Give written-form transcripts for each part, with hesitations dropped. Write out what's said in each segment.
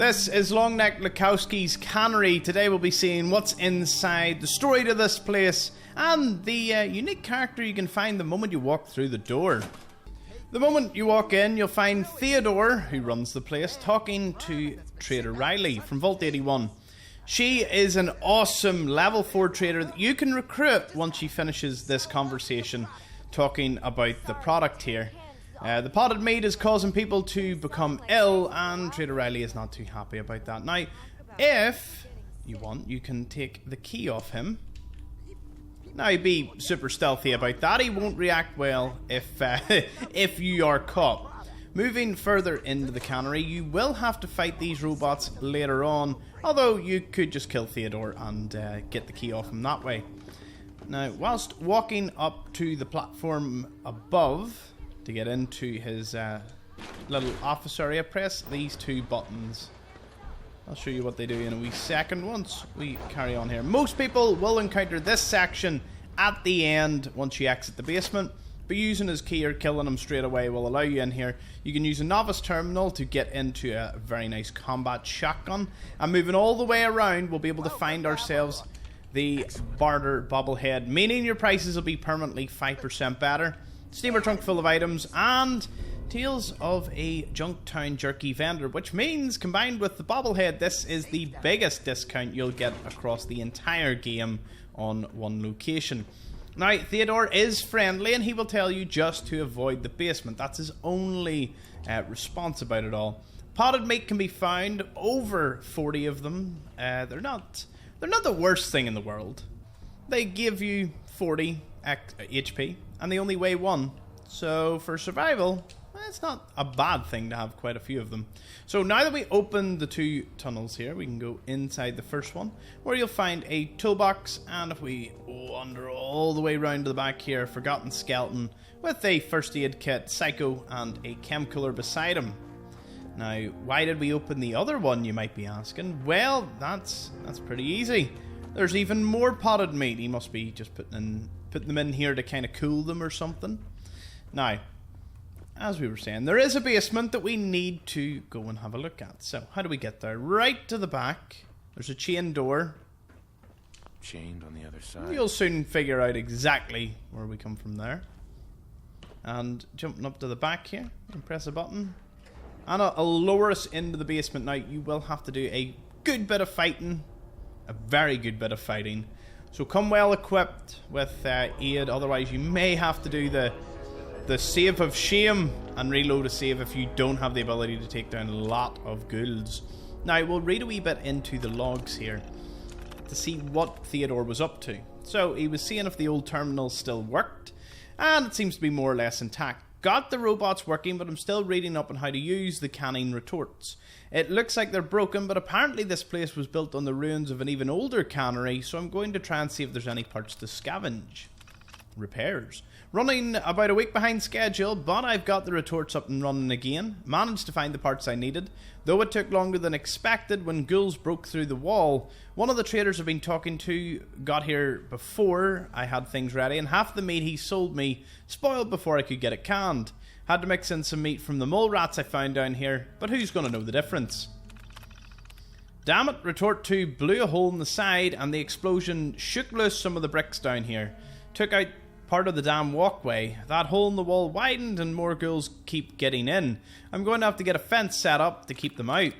This is Longneck Lukowski's Cannery. Today we'll be seeing what's inside, the story to this place, and the unique character you can find the moment you walk through the door. The moment you walk in, you'll find Theodore, who runs the place, talking to Trader Riley from Vault 81. She is an awesome level 4 trader that you can recruit once she finishes this conversation talking about the product here. The potted meat is causing people to become ill, and Trader Riley is not too happy about that. Now, if you want, you can take the key off him. Now, be super stealthy about that. He won't react well if you are caught. Moving further into the cannery, you will have to fight these robots later on, although you could just kill Theodore and get the key off him that way. Now, whilst walking up to the platform above to get into his little office area, press these two buttons. I'll show you what they do in a wee second once we carry on here. Most people will encounter this section at the end once you exit the basement, but using his key or killing him straight away will allow you in here. You can use a novice terminal to get into a very nice combat shotgun, and moving all the way around we'll be able to find ourselves the barter bobblehead, meaning your prices will be permanently 5% better. Steamer trunk full of items, and Tales of a Junktown Jerky vendor, which means, combined with the bobblehead, this is the biggest discount you'll get across the entire game on one location. Now, Theodore is friendly, and he will tell you just to avoid the basement. That's his only response about it all. Potted meat can be found, over 40 of them. They're not the worst thing in the world. They give you 40 HP, and they only weigh 1. So for survival, it's not a bad thing to have quite a few of them. So now that we open the two tunnels here, we can go inside the first one, where you'll find a toolbox, and if we wander all the way around to the back here, Forgotten Skeleton with a first aid kit, Psycho, and a chem cooler beside him. Now, why did we open the other one, you might be asking? Well, that's pretty easy. There's even more potted meat. He must be just putting them in here to kind of cool them or something. Now, as we were saying, there is a basement that we need to go and have a look at. So, how do we get there? Right to the back. There's a chain door. Chained on the other side. You'll soon figure out exactly where we come from there. And jumping up to the back here, you can press a button. And it'll lower us into the basement. Now, you will have to do a good bit of fighting. A very good bit of fighting. So come well equipped with aid, otherwise you may have to do the save of shame and reload a save if you don't have the ability to take down a lot of ghouls. Now, we'll read a wee bit into the logs here to see what Theodore was up to. So, he was seeing if the old terminal still worked, and it seems to be more or less intact. Got the robots working, but I'm still reading up on how to use the canning retorts. It looks like they're broken, but apparently this place was built on the ruins of an even older cannery, so I'm going to try and see if there's any parts to scavenge. Repairs. Running about a week behind schedule, but I've got the retorts up and running again. Managed to find the parts I needed, though it took longer than expected when ghouls broke through the wall. One of the traders I've been talking to got here before I had things ready, and half the meat he sold me spoiled before I could get it canned. Had to mix in some meat from the mole rats I found down here, but who's going to know the difference? Damn it, retort 2 blew a hole in the side, and the explosion shook loose some of the bricks down here. Took out part of the damn walkway. That hole in the wall widened and more ghouls keep getting in. I'm going to have to get a fence set up to keep them out.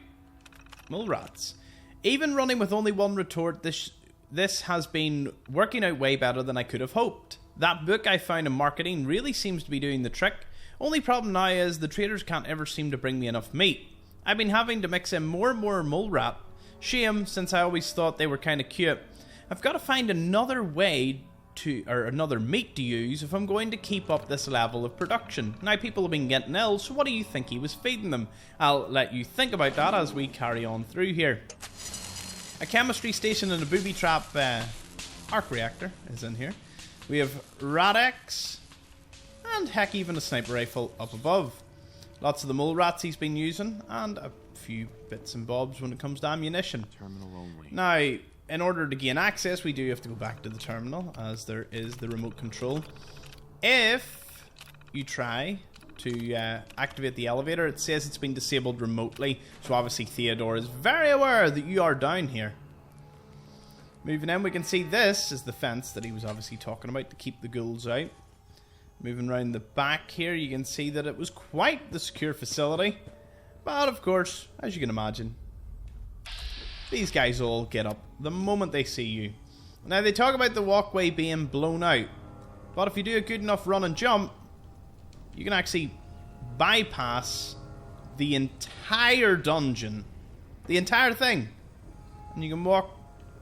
Mole rats. Even running with only one retort, this has been working out way better than I could have hoped. That book I found in marketing really seems to be doing the trick. Only problem now is the traders can't ever seem to bring me enough meat. I've been having to mix in more and more mole rat. Shame, since I always thought they were kind of cute. I've got to find another way or another meat to use if I'm going to keep up this level of production. Now, people have been getting ill, so what do you think he was feeding them? I'll let you think about that as we carry on through here. A chemistry station and a booby trap arc reactor is in here. We have Radex, and heck, even a sniper rifle up above. Lots of the mole rats he's been using, and a few bits and bobs when it comes to ammunition. Terminal only. Now, in order to gain access, we do have to go back to the terminal, as there is the remote control. If you try to activate the elevator. It says it's been disabled remotely, so obviously Theodore is very aware that you are down here. Moving in, we can see this is the fence that he was obviously talking about to keep the ghouls out. Moving around the back here, you can see that it was quite the secure facility. But of course, as you can imagine, these guys all get up the moment they see you. Now, they talk about the walkway being blown out, but if you do a good enough run and jump, you can actually bypass the entire dungeon, the entire thing, and you can walk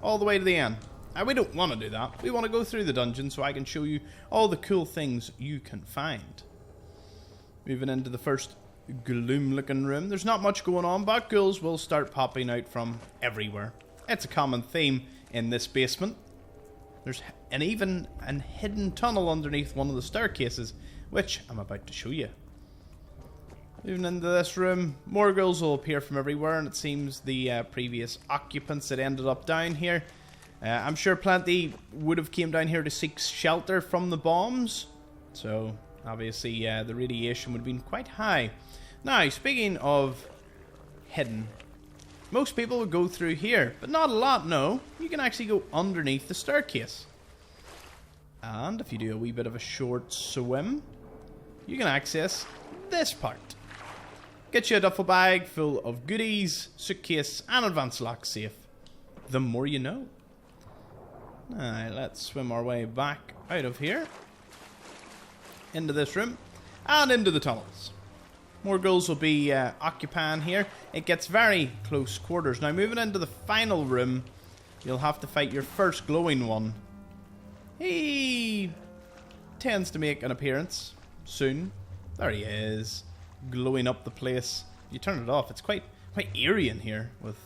all the way to the end. Now, we don't want to do that. We want to go through the dungeon so I can show you all the cool things you can find. Moving into the first gloom-looking room. There's not much going on, but ghouls will start popping out from everywhere. It's a common theme in this basement. There's even a hidden tunnel underneath one of the staircases, which I'm about to show you. Moving into this room, more ghouls will appear from everywhere, and it seems the previous occupants that ended up down here. I'm sure plenty would have came down here to seek shelter from the bombs, so obviously the radiation would have been quite high. Now, speaking of hidden, most people would go through here, but not a lot, no. You can actually go underneath the staircase. And if you do a wee bit of a short swim, you can access this part. Get you a duffel bag full of goodies, suitcase, and advanced lock safe. The more you know. Alright, let's swim our way back out of here. Into this room. And into the tunnels. More ghouls will be occupying here. It gets very close quarters. Now, moving into the final room, you'll have to fight your first glowing one. He tends to make an appearance soon. There he is, glowing up the place. You turn it off, it's quite eerie in here with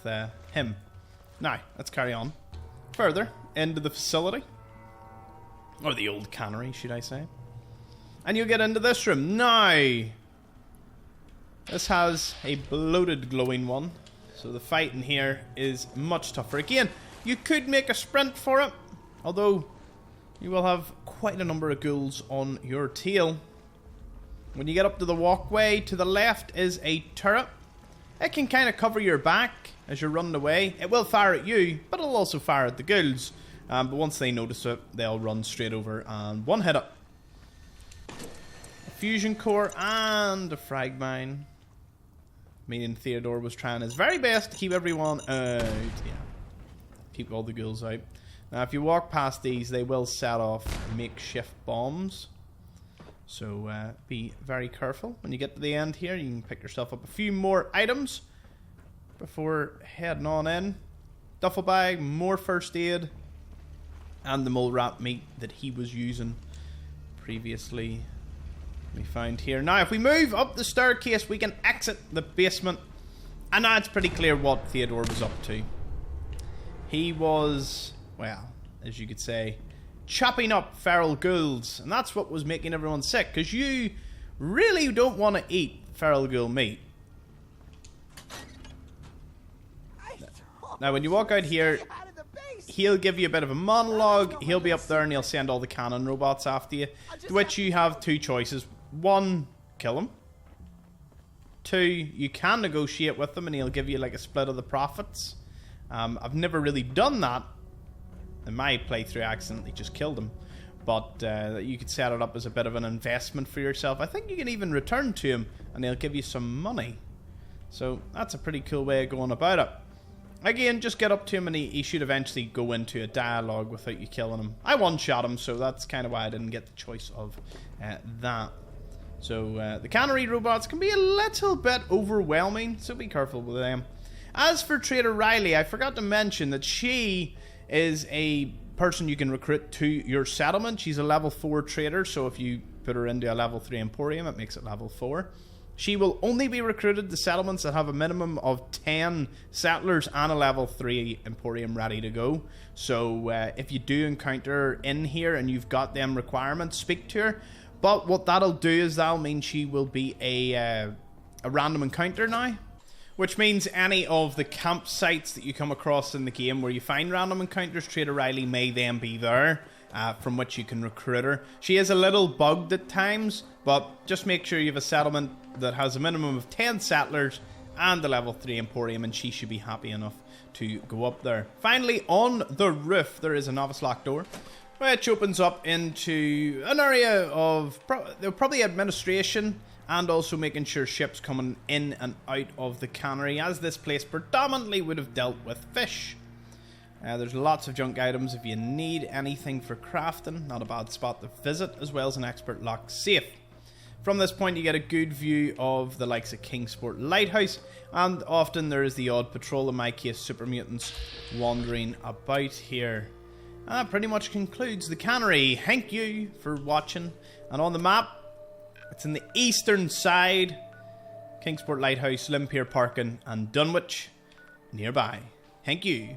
him. Now, let's carry on further into the facility. Or the old cannery, should I say. And you'll get into this room. Now, this has a bloated glowing one, so the fight in here is much tougher. Again, you could make a sprint for it, although you will have quite a number of ghouls on your tail. When you get up to the walkway, to the left is a turret. It can kind of cover your back as you're running away. It will fire at you, but it'll also fire at the ghouls. But once they notice it, they'll run straight over and one hit it. A fusion core and a frag mine. Meaning Theodore was trying his very best to keep everyone out. Yeah. Keep all the ghouls out. Now, if you walk past these, they will set off makeshift bombs. So, be very careful. When you get to the end here, you can pick yourself up a few more items before heading on in. Duffel bag, more first aid, and the mole rat meat that he was using previously. We found here. Now, if we move up the staircase, we can exit the basement. And now it's pretty clear what Theodore was up to. He was, well, as you could say, chopping up feral ghouls. And that's what was making everyone sick, because you really don't want to eat feral ghoul meat. Now, when you walk out here, he'll give you a bit of a monologue. He'll be up there and he'll send all the cannon robots after you. To which you have two choices. One, kill him. Two, you can negotiate with him and he'll give you like a split of the profits. I've never really done that. In my playthrough, I accidentally just killed him. But you could set it up as a bit of an investment for yourself. I think you can even return to him and he'll give you some money. So that's a pretty cool way of going about it. Again, just get up to him and he should eventually go into a dialogue without you killing him. I one-shot him, so that's kind of why I didn't get the choice of that. So the Cannery robots can be a little bit overwhelming, so be careful with them. As for Trader Riley, I forgot to mention that she is a person you can recruit to your settlement. She's a level 4 trader, so if you put her into a level 3 Emporium, it makes it level 4. She will only be recruited to settlements that have a minimum of 10 settlers and a level 3 Emporium ready to go. So if you do encounter her in here and you've got them requirements, speak to her. But what that'll do is that'll mean she will be a random encounter now. Which means any of the campsites that you come across in the game where you find random encounters, Trader Riley may then be there. from which you can recruit her. She is a little bugged at times, but just make sure you have a settlement that has a minimum of 10 settlers and a level 3 emporium, and she should be happy enough to go up there. Finally, on the roof, there is a novice lock door, which opens up into an area of probably administration and also making sure ships coming in and out of the cannery, as this place predominantly would have dealt with fish. There's lots of junk items if you need anything for crafting. Not a bad spot to visit, as well as an expert lock safe. From this point you get a good view of the likes of Kingsport Lighthouse, and often there is the odd patrol, in my case super mutants, wandering about here. And that pretty much concludes the cannery. Thank you for watching. And on the map, it's in the eastern side. Kingsport Lighthouse, Limpier Parkin and Dunwich nearby. Thank you.